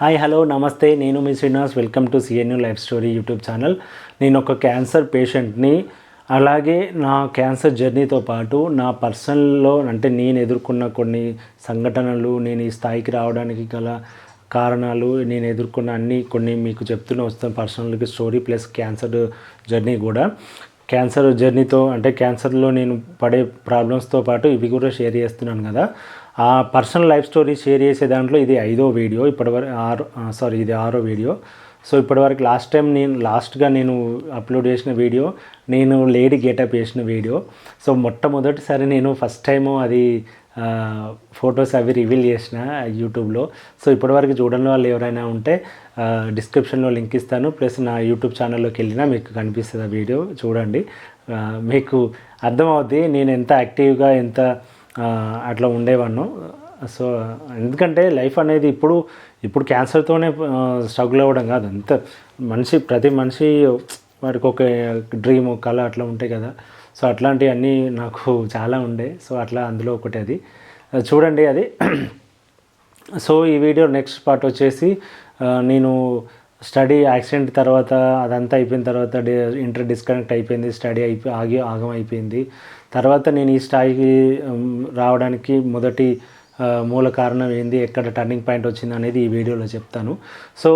Hi hello నమస్తే, నేను మీ Srinivas. Welcome to CNU life story YouTube channel. నేను ఒక క్యాన్సర్ పేషెంట్ని. అలాగే నా క్యాన్సర్ జర్నీతో పాటు నా పర్సనల్లో అంటే నేను ఎదుర్కొన్న కొన్ని సంఘటనలు, నేను ఈ స్థాయికి రావడానికి గల కారణాలు, నేను ఎదుర్కొన్న అన్నీ కొన్ని మీకు చెప్తూనే వస్తాను. పర్సనల్గా స్టోరీ ప్లస్ క్యాన్సర్ జర్నీ కూడా. క్యాన్సర్ జర్నీతో అంటే క్యాన్సర్లో నేను పడే ప్రాబ్లమ్స్తో పాటు ఇవి కూడా షేర్ చేస్తున్నాను కదా. ఆ పర్సనల్ లైఫ్ స్టోరీ షేర్ చేసే దాంట్లో ఇది 5వ వీడియో. ఇది 6వ వీడియో. సో ఇప్పటివరకు లాస్ట్గా నేను అప్లోడ్ చేసిన వీడియో నేను లేడీ గెటప్ చేసిన వీడియో. సో మొట్టమొదటిసారి నేను ఫస్ట్ టైము అది ఫొటోస్ అవి రివీల్ చేసిన యూట్యూబ్లో. సో ఇప్పటివరకు చూడని వాళ్ళు ఎవరైనా ఉంటే డిస్క్రిప్షన్లో లింక్ ఇస్తాను, ప్లస్ నా యూట్యూబ్ ఛానల్లోకి వెళ్ళినా మీకు కనిపిస్తుంది ఆ వీడియో. చూడండి, మీకు అర్థమవుద్ది నేను ఎంత యాక్టివ్గా ఎంత అట్లా ఉండేవాడిను. సో ఎందుకంటే లైఫ్ అనేది ఇప్పుడు క్యాన్సర్తోనే స్ట్రగుల్ అవ్వడం కాదు, అంత ప్రతి మనిషి వాడికి ఒక డ్రీమ్, కళ అట్లా ఉంటాయి కదా. సో అట్లాంటివన్నీ నాకు చాలా ఉండే. సో అట్లా అందులో ఒకటి అది చూడండి అది. సో ఈ వీడియో నెక్స్ట్ పార్ట్ వచ్చేసి నేను స్టడీ యాక్సిడెంట్ తర్వాత అదంతా అయిపోయిన తర్వాత ఇంటర్ డిస్కనెక్ట్ అయిపోయింది, స్టడీ ఆగం అయిపోయింది. తర్వాత నేను ఈ స్థాయికి రావడానికి మొదటి మూల కారణం ఏంది, ఎక్కడ టర్నింగ్ పాయింట్ వచ్చింది అనేది ఈ వీడియోలో చెప్తాను. సో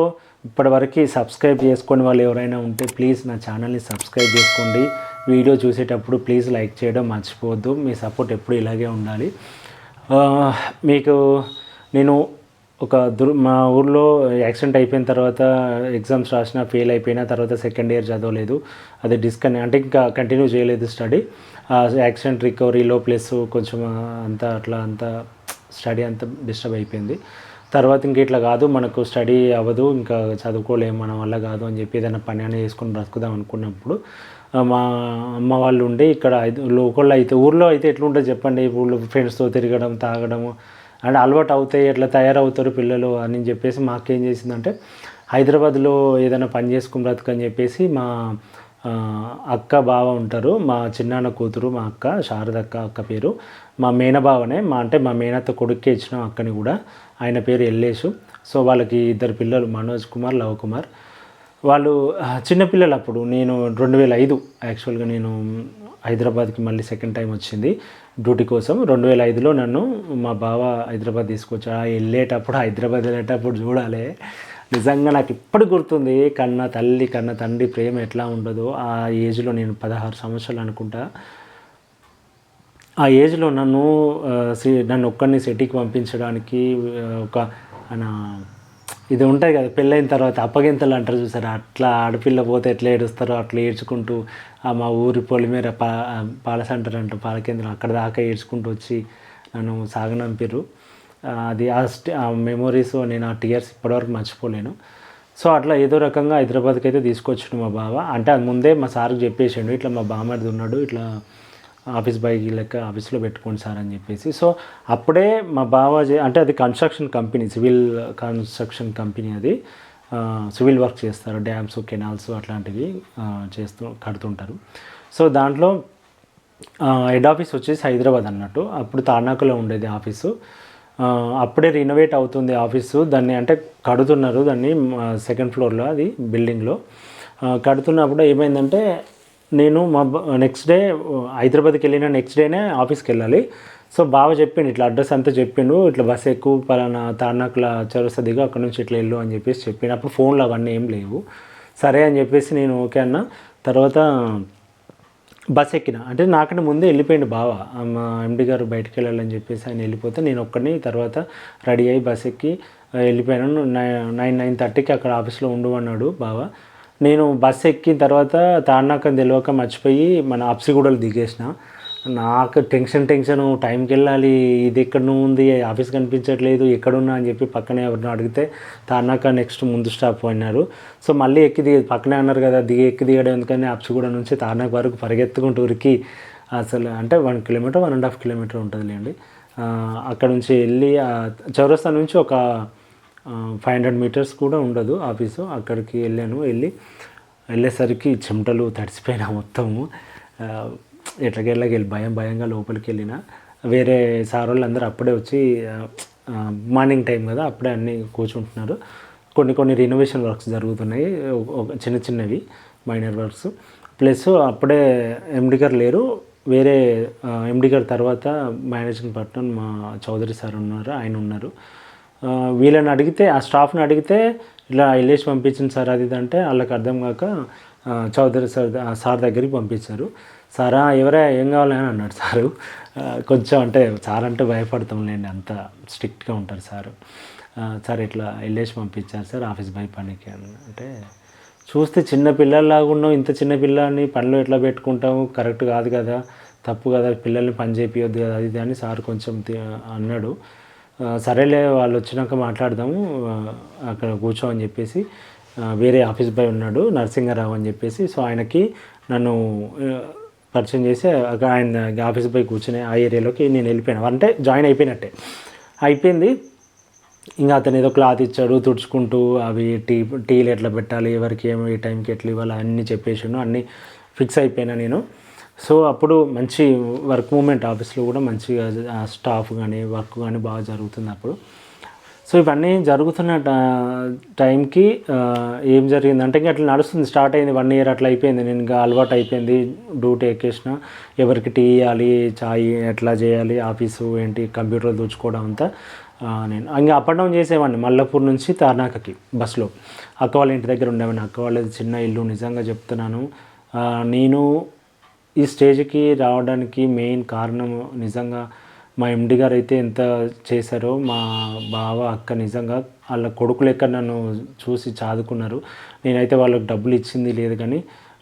ఇప్పటివరకు సబ్స్క్రైబ్ చేసుకొని వాళ్ళు ఎవరైనా ఉంటే ప్లీజ్ నా ఛానల్ని సబ్స్క్రైబ్ చేసుకోండి. వీడియో చూసేటప్పుడు ప్లీజ్ లైక్ చేయడం మర్చిపోవద్దు. మీ సపోర్ట్ ఎప్పుడు ఇలాగే ఉండాలి. మీకు నేను మా ఊర్లో యాక్సిడెంట్ అయిపోయిన తర్వాత ఎగ్జామ్స్ రాసిన, ఫెయిల్ అయిపోయిన తర్వాత సెకండ్ ఇయర్ చదవలేదు, అది అంటే ఇంకా కంటిన్యూ చేయలేదు స్టడీ. యాక్సిడెంట్ రికవరీలో ప్లస్ కొంచెం అంతా స్టడీ అంతా డిస్టర్బ్ అయిపోయింది. తర్వాత ఇంక ఇట్లా కాదు, మనకు స్టడీ అవ్వదు, ఇంకా చదువుకోలేము, మన వల్ల కాదు అని చెప్పి ఏదైనా పని అనేది చేసుకొని బ్రతుకుదాం అనుకున్నప్పుడు మా అమ్మ వాళ్ళు ఉండి ఇక్కడ లోకల్లో అయితే, ఊర్లో అయితే ఎట్లుంటుంది చెప్పండి, ఊళ్ళో ఫ్రెండ్స్తో తిరగడం, తాగడము అంటే అలవాటు అవుతాయి, ఎట్లా తయారవుతారు పిల్లలు అని చెప్పేసి మా అక్క ఏం చేసిందంటే హైదరాబాద్లో ఏదైనా పని చేసుకుని బ్రతుకని చెప్పేసి మా అక్క బావ ఉంటారు, మా చిన్నాన్న కూతురు, మా అక్క శారదక్క పేరు, మా మేనబావనే, మా మేనత్త కొడుక్కే ఇచ్చిన అక్కని కూడా, ఆయన పేరు ఎల్లేషు. సో వాళ్ళకి 2 పిల్లలు, మనోజ్ కుమార్, లవ్ కుమార్. వాళ్ళు చిన్నపిల్లలు. అప్పుడు నేను 2005 యాక్చువల్గా నేను హైదరాబాద్కి మళ్ళీ సెకండ్ టైం వచ్చింది డ్యూటీ కోసం. 2005లో నన్ను మా బావ హైదరాబాద్ తీసుకొచ్చాడు. హైదరాబాద్ వెళ్ళేటప్పుడు చూడాలి, నిజంగా నాకు ఇప్పుడు గుర్తుంది. కన్న తల్లి కన్న తండ్రి ప్రేమ ఎట్లా ఉండదో ఆ ఏజ్లో, నేను 16 సంవత్సరాలు అనుకుంటా, ఆ ఏజ్లో నన్ను ఒక్కడిని సిటీకి పంపించడానికి ఇది ఉంటుంది కదా, పెళ్ళైన తర్వాత అప్పగింతలు అంటారు చూసారు, అట్లా ఆడపిల్ల పోతే ఎట్లా ఏడుస్తారో అట్లా ఏడ్చుకుంటూ మా ఊరి పొలిమేర పాల సెంటర్ అంటూ పాల కేంద్రం అక్కడ దాకా ఏడ్చుకుంటూ వచ్చి నన్ను సాగనంపారు. అది ఆ మెమొరీస్, నేను ఆ టీయర్స్ ఇప్పటివరకు మర్చిపోలేను. సో అట్లా ఏదో రకంగా హైదరాబాద్కి అయితే తీసుకొచ్చాడు మా బావ. అంటే అది ముందే మా సార్కి చెప్పేసాడు, ఇట్లా మా బామ్మడిది ఉన్నాడు, ఇట్లా ఆఫీస్ బాయ్ లెక్క ఆఫీస్లో పెట్టుకోండి సార్ అని చెప్పేసి. సో అప్పుడే మా బావ అంటే అది construction company, civil construction company, అది సివిల్ వర్క్ చేస్తారు, డ్యామ్స్, కెనాల్స్ అట్లాంటివి కడుతుంటారు. సో దాంట్లో హెడ్ ఆఫీస్ వచ్చేసి హైదరాబాద్ అన్నట్టు. అప్పుడు తార్నాకలో ఉండేది ఆఫీసు. అప్పుడే రినోవేట్ అవుతుంది ఆఫీసు. దాన్ని అంటే కడుతున్నారు దాన్ని, సెకండ్ ఫ్లోర్లో అది బిల్డింగ్లో కడుతున్నప్పుడు ఏమైందంటే, నేను నెక్స్ట్ డే హైదరాబాద్కి వెళ్ళిన నెక్స్ట్ డేనే ఆఫీస్కి వెళ్ళాలి. సో బావ చెప్పిండు, ఇట్లా అడ్రస్ అంతా చెప్పిండు, ఇట్లా బస్సు ఎక్కువ పలానా తార్నాకుల చౌరస్తా దిగు, అక్కడ నుంచి ఇట్లా వెళ్ళు అని చెప్పేసి చెప్పిండు. అప్పుడు ఫోన్లు అవన్నీ ఏం లేవు. సరే అని చెప్పేసి నేను ఓకే అన్న. తర్వాత బస్ ఎక్కిన, అంటే నాకంటే ముందే వెళ్ళిపోయిండు బావ, మా ఎండి గారు బయటకు వెళ్ళాలని చెప్పేసి ఆయన వెళ్ళిపోతే నేను ఒక్కడిని తర్వాత రెడీ అయ్యి బస్ ఎక్కి వెళ్ళిపోయాను. 9:30కి అక్కడ ఆఫీస్లో ఉండమన్నాడు బావ. నేను బస్ ఎక్కిన తర్వాత తార్నాకని తెలియక మర్చిపోయి మన అప్సిగూడలు దిగేసిన. నాకు టెన్షన్ టైంకి వెళ్ళాలి, ఇది ఎక్కడ ఉంది, ఆఫీస్ కనిపించట్లేదు, ఎక్కడున్నా అని చెప్పి పక్కనే ఎవరినో అడిగితే తార్నాక నెక్స్ట్ ముందు స్టాప్ అన్నారు. సో మళ్ళీ పక్కనే అన్నారు కదా, ఎక్కి దిగడం ఎందుకని అప్సిగూడ నుంచి తార్నాక వరకు పరిగెత్తుకుంటూ ఉరికి, అసలు అంటే 1 కిలోమీటర్ 1.5 కిలోమీటర్ ఉంటుందిలేండి. అక్కడ నుంచి వెళ్ళి చౌరస్తా నుంచి ఒక 500 మీటర్స్ కూడా ఉండదు ఆఫీసు. అక్కడికి వెళ్ళేసరికి చెమటలు తడిసిపోయినా మొత్తము. ఎట్లకెళ్ళి భయంగా లోపలికి వెళ్ళిన. వేరే సార్ వాళ్ళు అందరూ అప్పుడే వచ్చి మార్నింగ్ టైం కదా, అప్పుడే అన్నీ కూర్చుంటున్నారు. కొన్ని రినోవేషన్ వర్క్స్ జరుగుతున్నాయి, చిన్న చిన్నవి మైనర్ వర్క్స్. ప్లస్ అప్పుడే ఎండి గారు లేరు, వేరే ఎండి గారి తర్వాత మేనేజింగ్ పార్ట్నర్ మా చౌదరి సార్ ఉన్నారు, ఆయన ఉన్నారు. వీళ్ళని అడిగితే, ఆ స్టాఫ్ని అడిగితే ఇలా వెళ్ళేసి పంపించింది సార్ అది అంటే వాళ్ళకి అర్థం కాక చౌదరి సార్ దగ్గరికి పంపించారు. సారా ఎవరా ఏం కావాలని అన్నాడు సారు. కొంచెం అంటే సార్ అంటే భయపడతాంలేండి, అంత స్ట్రిక్ట్గా ఉంటారు సారు. సార్ ఇట్లా వెళ్ళేసి పంపించారు సార్ ఆఫీస్ బాయ్ పనికి అని అంటే, చూస్తే చిన్న పిల్లల్లాగా ఉన్నావు, ఇంత చిన్న పిల్లల్ని పనిలో ఎట్లా పెట్టుకుంటాము, కరెక్ట్ కాదు కదా, తప్పు కదా, పిల్లల్ని పని చేపియొద్దు కదా అది అని సార్ కొంచెం అన్నాడు. సరేలే వాళ్ళు వచ్చినాక మాట్లాడదాము అక్కడ కూర్చో అని చెప్పేసి, వేరే ఆఫీస్ బాయ్ ఉన్నాడు నరసింహారావు అని చెప్పేసి, సో ఆయనకి నన్ను పరిచయం చేసి ఆయన ఆఫీస్ బాయ్ కూర్చుని ఆ ఏరియాలోకి నేను వెళ్ళిపోయాను. అంటే జాయిన్ అయిపోయింది. ఇంకా అతను ఏదో క్లాత్ ఇచ్చాడు, తుడుచుకుంటూ అవి టీలు ఎట్లా పెట్టాలి, ఎవరికి ఏమో ఈ టైంకి ఎట్లా ఇవ్వాలి అన్నీ చెప్పేసాను, అన్నీ ఫిక్స్ అయిపోయినా నేను. సో అప్పుడు మంచి వర్క్ మూమెంట్ ఆఫీస్లో కూడా మంచిగా స్టాఫ్ కానీ వర్క్ కానీ బాగా జరుగుతుంది అప్పుడు. సో ఇవన్నీ జరుగుతున్న టైంకి ఏం జరిగిందంటే ఇంకా అట్లా నడుస్తుంది, స్టార్ట్ అయింది 1 year అట్లా అయిపోయింది. నేను ఇంకా అలవాటు అయిపోయింది, డ్యూటీ ఎక్కేసిన, ఎవరికి టీ ఇవ్వాలి, చాయ్ ఎట్లా చేయాలి, ఆఫీసు ఏంటి, కంప్యూటర్ దూచుకోవడం అంతా నేను ఇంకా అప్ అండ్ డౌన్ చేసేవాడిని మల్లపూర్ నుంచి తార్నాకకి బస్సులో. అక్క వాళ్ళ ఇంటి దగ్గర ఉండేవాడిని, అక్క వాళ్ళది చిన్న ఇల్లు. నిజంగా చెప్తున్నాను, నేను ఈ స్టేజ్కి రావడానికి మెయిన్ కారణం నిజంగా మా ఎండి గారు అయితే ఎంత చేశారో, మా బావ అక్క నిజంగా వాళ్ళ కొడుకు లెక్క నన్ను చూసి చదువుకున్నారు. నేనైతే వాళ్ళకి డబ్బులు ఇచ్చింది లేదు, కానీ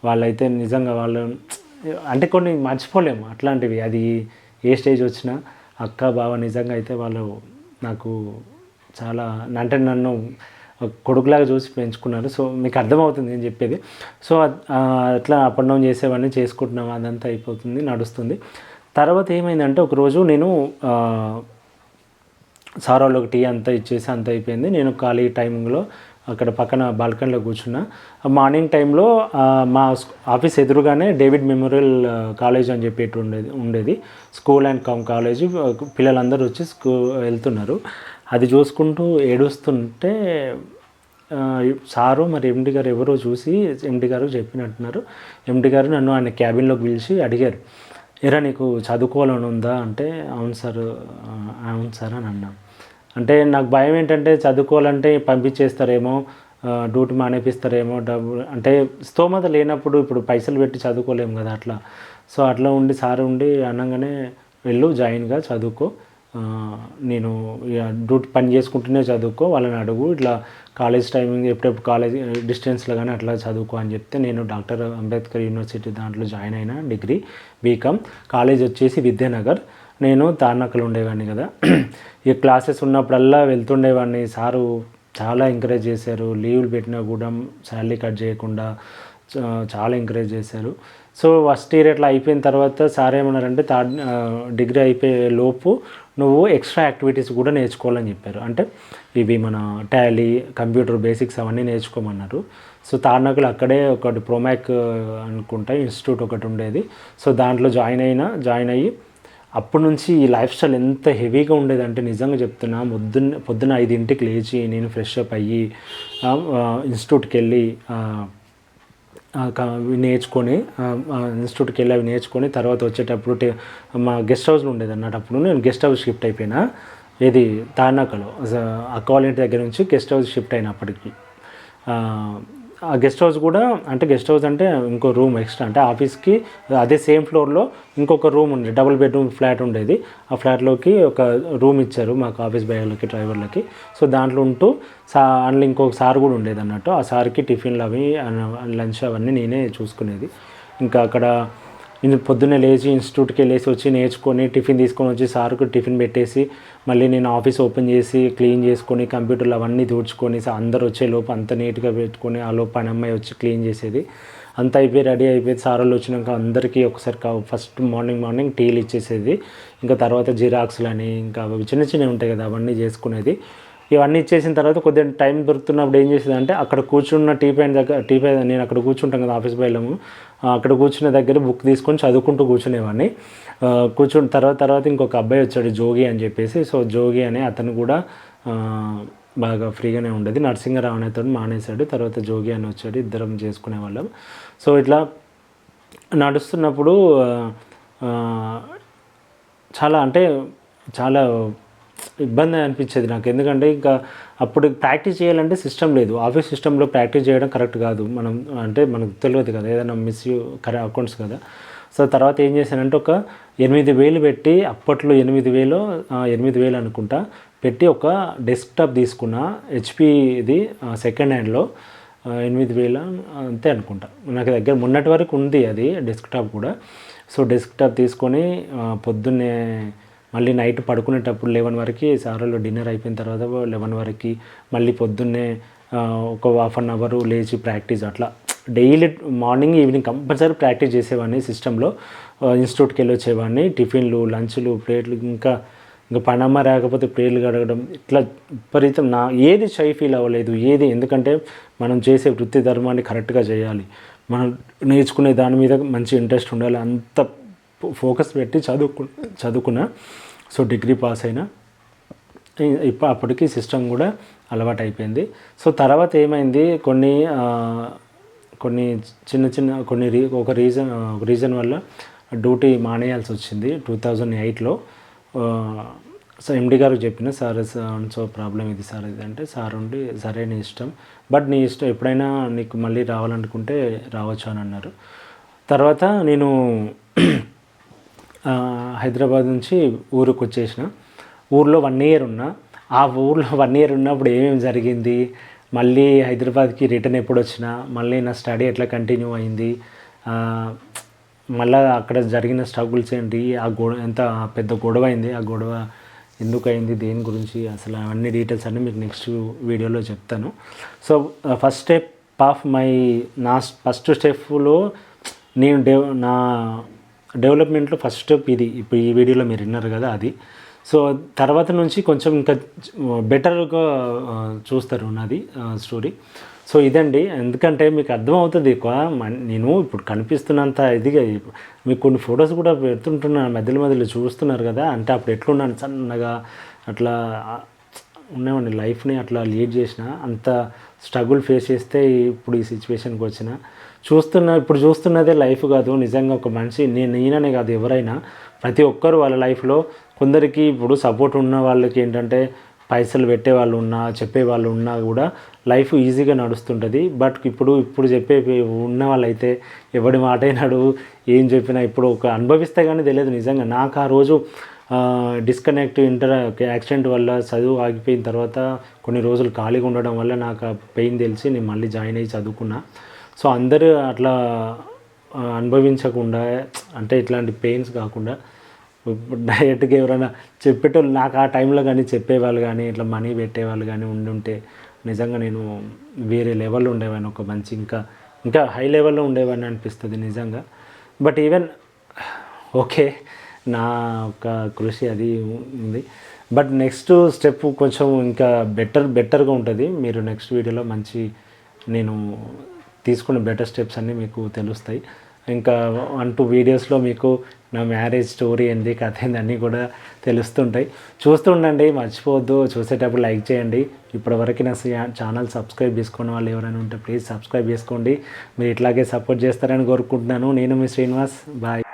వాళ్ళైతే నిజంగా వాళ్ళు అంటే కొన్ని మర్చిపోలేము అట్లాంటివి. అది ఏ స్టేజ్ వచ్చినా అక్క బావ నిజంగా అయితే వాళ్ళు నాకు చాలా అంటే నన్ను కొడుకులాగా చూసి పెంచుకున్నారు. సో మీకు అర్థమవుతుంది నేను చెప్పేది. సో అట్లా అప్ అండ్ డౌన్ చేసేవన్నీ చేసుకుంటున్నాం, అదంతా అయిపోతుంది, నడుస్తుంది. తర్వాత ఏమైందంటే ఒకరోజు నేను సార్ వాళ్ళకి టీ అంతా ఇచ్చేసి అంతా అయిపోయింది. నేను ఖాళీ టైంలో అక్కడ పక్కన బాల్కనీలో కూర్చున్నా. మార్నింగ్ టైంలో మా ఆఫీస్ ఎదురుగానే డేవిడ్ మెమోరియల్ కాలేజ్ అని చెప్పేటి ఉండేది, స్కూల్ అండ్ కాలేజీ. పిల్లలందరూ వచ్చి వెళ్తున్నారు. అది చూసుకుంటూ ఏడుస్తుంటే సారు మరి ఎండి గారు ఎవరో చూసి ఎండి గారు చెప్పినట్టున్నారు. ఎండి గారు నన్ను ఆయన క్యాబిన్లోకి పిలిచి అడిగారు, ఎరా నీకు చదువుకోవాలని ఉందా అంటే, అవును సార్ అని అన్నా. అంటే నాకు భయం ఏంటంటే చదువుకోవాలంటే పంపించేస్తారేమో, డ్యూటీ మానేపిస్తారేమో, డబ్బు అంటే స్తోమత లేనప్పుడు ఇప్పుడు పైసలు పెట్టి చదువుకోలేము కదా అట్లా. సో అట్లా ఉండి సార్ ఉండి అనగానే వెళ్ళు జాయిన్గా చదువుకో, నేను డ్యూటీ పని చేసుకుంటూనే చదువుకో, వాళ్ళని అడుగు, ఇట్లా కాలేజ్ టైమింగ్ ఎప్పుడెప్పుడు కాలేజ్ డిస్టెన్స్లో కానీ అట్లా చదువుకో అని చెప్తే, నేను డాక్టర్ అంబేద్కర్ యూనివర్సిటీ దాంట్లో జాయిన్ అయినా, డిగ్రీ బీకామ్. కాలేజ్ వచ్చేసి విద్యానగర్. నేను తార్నాకలో ఉండేవాడిని కదా. ఈ క్లాసెస్ ఉన్నప్పుడల్లా వెళ్తుండేవాడిని. సారు చాలా ఎంకరేజ్ చేశారు, లీవ్లు పెట్టినా కూడా శాలరీ కట్ చేయకుండా చాలా ఎంకరేజ్ చేశారు. సో ఫస్ట్ ఇయర్ అట్లా అయిపోయిన తర్వాత సార్ ఏమన్నారంటే, డిగ్రీ అయిపోయే లోపు నువ్వు ఎక్స్ట్రా యాక్టివిటీస్ కూడా నేర్చుకోవాలని చెప్పారు. అంటే ఇవి మన టాలీ, కంప్యూటర్ బేసిక్స్ అవన్నీ నేర్చుకోమన్నారు. సో తార్నాకలో అక్కడే ఒకటి ప్రోమాక్ అనుకుంటా ఇన్స్టిట్యూట్ ఒకటి ఉండేది. సో దాంట్లో జాయిన్ అయ్యి అప్పటి నుంచి ఈ లైఫ్ స్టైల్ ఎంత హెవీగా ఉండేదంటే నిజంగా చెప్తున్నా, పొద్దున్న 5 లేచి నేను ఫ్రెష్ అప్ అయ్యి ఇన్స్టిట్యూట్కి వెళ్ళి నేర్చుకొని అవి నేర్చుకొని తర్వాత వచ్చేటప్పుడు మా గెస్ట్ హౌస్లో ఉండేది అన్నట్టు. అప్పుడు నేను గెస్ట్ హౌస్ షిఫ్ట్ అయిపోయినా, ఇది తార్నాకలో అక్క వాళ్ళ ఇంటి దగ్గర నుంచి గెస్ట్ హౌస్ షిఫ్ట్ అయినప్పటికీ. ఆ గెస్ట్ హౌస్ కూడా అంటే గెస్ట్ హౌస్ అంటే ఇంకో రూమ్ ఎక్స్ట్రా, అంటే ఆఫీస్కి అదే సేమ్ ఫ్లోర్లో ఇంకొక రూమ్ ఉండేది, డబుల్ బెడ్రూమ్ ఫ్లాట్ ఉండేది. ఆ ఫ్లాట్లోకి ఒక రూమ్ ఇచ్చారు మాకు ఆఫీస్ బాయ్లకి, డ్రైవర్లకి. సో దాంట్లో ఉంటూ అందులో ఇంకొక సార్ కూడా ఉండేది అన్నట్టు. ఆ సార్కి టిఫిన్లు అవి లంచ్ అవన్నీ నేనే చూసుకునేది. ఇంకా అక్కడ నేను పొద్దున్నే లేచి ఇన్స్టిట్యూట్కి వెళ్ళేసి వచ్చి నేర్చుకొని టిఫిన్ తీసుకొని వచ్చి సార్కు టిఫిన్ పెట్టేసి మళ్ళీ నేను ఆఫీస్ ఓపెన్ చేసి క్లీన్ చేసుకొని కంప్యూటర్లు అవన్నీ దూడ్చుకొని అందరు వచ్చే లోపు అంత నీట్గా పెట్టుకొని ఆ లోపు పని అమ్మాయి వచ్చి క్లీన్ చేసేది. అంత అయిపోయి రెడీ అయిపోయి సార్ వాళ్ళు వచ్చినాక అందరికీ ఒకసారి ఫస్ట్ మార్నింగ్ టీలు ఇచ్చేసేది. ఇంకా తర్వాత జిరాక్స్లని ఇంకా చిన్న చిన్నవి ఉంటాయి కదా అవన్నీ చేసుకునేది. ఇవన్నీ ఇచ్చేసిన తర్వాత కొద్దిగా టైం దొరుకుతున్నప్పుడు ఏం చేసేది అంటే, అక్కడ కూర్చున్న టీ పై నేను అక్కడ కూర్చుంటాను కదా ఆఫీస్ బాయ్లము, అక్కడ కూర్చున్న దగ్గర బుక్ తీసుకొని చదువుకుంటూ కూర్చునేవాడిని. కూర్చున్న తర్వాత ఇంకొక అబ్బాయి వచ్చాడు జోగి అని చెప్పేసి. సో జోగి అని అతను కూడా బాగా ఫ్రీగానే ఉండేది. నరసింహరావు అనేతోడు మానేశాడు. తర్వాత జోగి అని వచ్చాడు. ఇద్దరం చేసుకునే వాళ్ళం. సో ఇట్లా నడుస్తున్నప్పుడు చాలా అంటే చాలా ఇబ్బంది అనిపించేది నాకు. ఎందుకంటే ఇంకా అప్పుడు ప్రాక్టీస్ చేయాలంటే సిస్టమ్ లేదు. ఆఫీస్ సిస్టంలో ప్రాక్టీస్ చేయడం కరెక్ట్ కాదు. మనం అంటే మనకు తెలియదు కదా, ఏదైనా అకౌంట్స్ కదా. సో తర్వాత ఏం చేశానంటే ఒక 8,000 పెట్టి, అప్పట్లో 8,000 అనుకుంటా పెట్టి ఒక డెస్క్టాప్ తీసుకున్న. హెచ్పిది సెకండ్ హ్యాండ్లో 8,000 అంతే అనుకుంటా. నాకు దగ్గర మొన్నటి వరకు ఉంది అది డెస్క్టాప్ కూడా. సో డెస్క్టాప్ తీసుకొని పొద్దున్నే మళ్ళీ నైట్ పడుకునేటప్పుడు 11 వరకు, సార్లో డిన్నర్ అయిపోయిన తర్వాత 11 వరకు మళ్ళీ పొద్దున్నే ఒక హాఫ్ అన్ అవర్ లేచి ప్రాక్టీస్ అట్లా daily morning evening compulsory practice చేసేవాడిని సిస్టంలో. ఇన్స్టిట్యూట్కి వెళ్ళి వచ్చేవాడిని. టిఫిన్లు, లంచ్లు, ప్లేట్లు, ఇంకా పనమ్మ రాకపోతే ప్లేట్లు కడగడం, ఇట్లా విపరీతం. ఏది షై ఫీల్ అవ్వలేదు ఏది. ఎందుకంటే మనం చేసే వృత్తి ధర్మాన్ని కరెక్ట్గా చేయాలి, మనం నేర్చుకునే దాని మీద మంచి ఇంట్రెస్ట్ ఉండాలి, అంత ఫోకస్ పెట్టి చదువుకున్నా. సో డిగ్రీ పాస్ అయినా. అప్పటికి సిస్టమ్ కూడా అలవాటు అయిపోయింది. సో తర్వాత ఏమైంది, కొన్ని చిన్న ఒక రీజన్ వల్ల డ్యూటీ మానేయాల్సి వచ్చింది 2008లో. సో ఎండి గారికి చెప్పిన, సార్ సో ప్రాబ్లం ఇది సార్ ఇది అంటే, సార్ ఉండి సరే నీ ఇష్టం, బట్ నీ ఇష్టం ఎప్పుడైనా నీకు మళ్ళీ రావాలనుకుంటే రావచ్చు అని అన్నారు. తర్వాత నేను హైదరాబాద్ నుంచి ఊరికి వచ్చేసిన. ఊర్లో 1 year ఉన్నా. ఆ ఊర్లో 1 year ఉన్నప్పుడు ఏమేమి జరిగింది, మళ్ళీ హైదరాబాద్కి రిటర్న్ ఎప్పుడు వచ్చినా, మళ్ళీ నా స్టడీ ఎట్లా కంటిన్యూ అయింది, మళ్ళీ అక్కడ జరిగిన స్ట్రగుల్స్ ఏంటి, ఎంత పెద్ద గొడవ అయింది, ఆ గొడవ ఎందుకు అయింది, దేని గురించి, అసలు అవన్నీ డీటెయిల్స్ అన్నీ మీకు నెక్స్ట్ వీడియోలో చెప్తాను. సో ఫస్ట్ స్టెప్ ఆఫ్ నా ఫస్ట్ స్టెప్లో నా డెవలప్మెంట్లో ఫస్ట్ స్టెప్ ఇది. ఇప్పుడు ఈ వీడియోలో మీరు విన్నారు కదా అది. సో తర్వాత నుంచి కొంచెం ఇంకా బెటర్గా చూస్తారు నాది స్టోరీ. సో ఇదండి. ఎందుకంటే మీకు అర్థమవుతుంది ఎక్కువ. నేను ఇప్పుడు కనిపిస్తున్నంత ఇదిగా మీకు కొన్ని ఫొటోస్ కూడా పెడుతుంటున్నాను, మధ్యలో చూస్తున్నారు కదా. అంటే అప్పుడు ఎట్లున్నాను, సన్నగా అట్లా ఉన్నామండి. లైఫ్ని అట్లా లీడ్ చేసిన, అంత స్ట్రగుల్ ఫేస్ చేస్తే ఇప్పుడు ఈ సిచ్యువేషన్కి వచ్చిన. ఇప్పుడు చూస్తున్నదే లైఫ్ కాదు. నిజంగా ఒక మనిషి, నేననే కాదు, ఎవరైనా ప్రతి ఒక్కరు వాళ్ళ లైఫ్లో కొందరికి ఇప్పుడు సపోర్ట్ ఉన్న వాళ్ళకి ఏంటంటే పైసలు పెట్టే వాళ్ళు ఉన్నా, చెప్పే వాళ్ళు ఉన్నా కూడా లైఫ్ ఈజీగా నడుస్తుంటుంది. బట్ ఇప్పుడు చెప్పే ఉన్న వాళ్ళైతే ఎవడి మాట అయినాడు, ఏం చెప్పినా ఇప్పుడు ఒక అనుభవిస్తే కానీ తెలియదు. నిజంగా నాకు ఆ రోజు యాక్సిడెంట్ వల్ల చదువు ఆగిపోయిన తర్వాత కొన్ని రోజులు ఖాళీగా ఉండడం వల్ల నాకు ఆ పెయిన్ తెలిసి నేను మళ్ళీ జాయిన్ అయ్యి చదువుకున్నా. సో అందరూ అట్లా అనుభవించకుండా, అంటే ఇట్లాంటి పెయిన్స్ కాకుండా డైరెక్ట్గా ఎవరైనా చెప్పేటోళ్ళు నాకు ఆ టైంలో కానీ చెప్పేవాళ్ళు కానీ, ఇట్లా మనీ పెట్టేవాళ్ళు కానీ ఉండుంటే నిజంగా నేను వేరే లెవెల్లో ఉండేవాడిని. ఒక మంచి ఇంకా హై లెవెల్లో ఉండేవాడిని అనిపిస్తుంది నిజంగా. బట్ ఈవెన్ ఓకే, నా ఒక కృషి అది ఉంది. బట్ నెక్స్ట్ స్టెప్ కొంచెం ఇంకా బెటర్గా ఉంటుంది. మీరు నెక్స్ట్ వీడియోలో నేను తీసుకున్న బెటర్ స్టెప్స్ అన్నీ మీకు తెలుస్తాయి. ఇంకా 1-2 వీడియోస్లో మీకు నా మ్యారేజ్ స్టోరీ ఏంది, కథ ఏంది అన్నీ కూడా తెలుస్తుంటాయి. చూస్తుండండి, మర్చిపోవద్దు. చూసేటప్పుడు లైక్ చేయండి. ఇప్పటివరకు నా ఛానల్ సబ్స్క్రైబ్ చేసుకున్న వాళ్ళు ఎవరైనా ఉంటే ప్లీజ్ సబ్స్క్రైబ్ చేసుకోండి. మీరు ఇట్లాగే సపోర్ట్ చేస్తారని కోరుకుంటున్నాను. నేను మీ శ్రీనివాస్. బాయ్.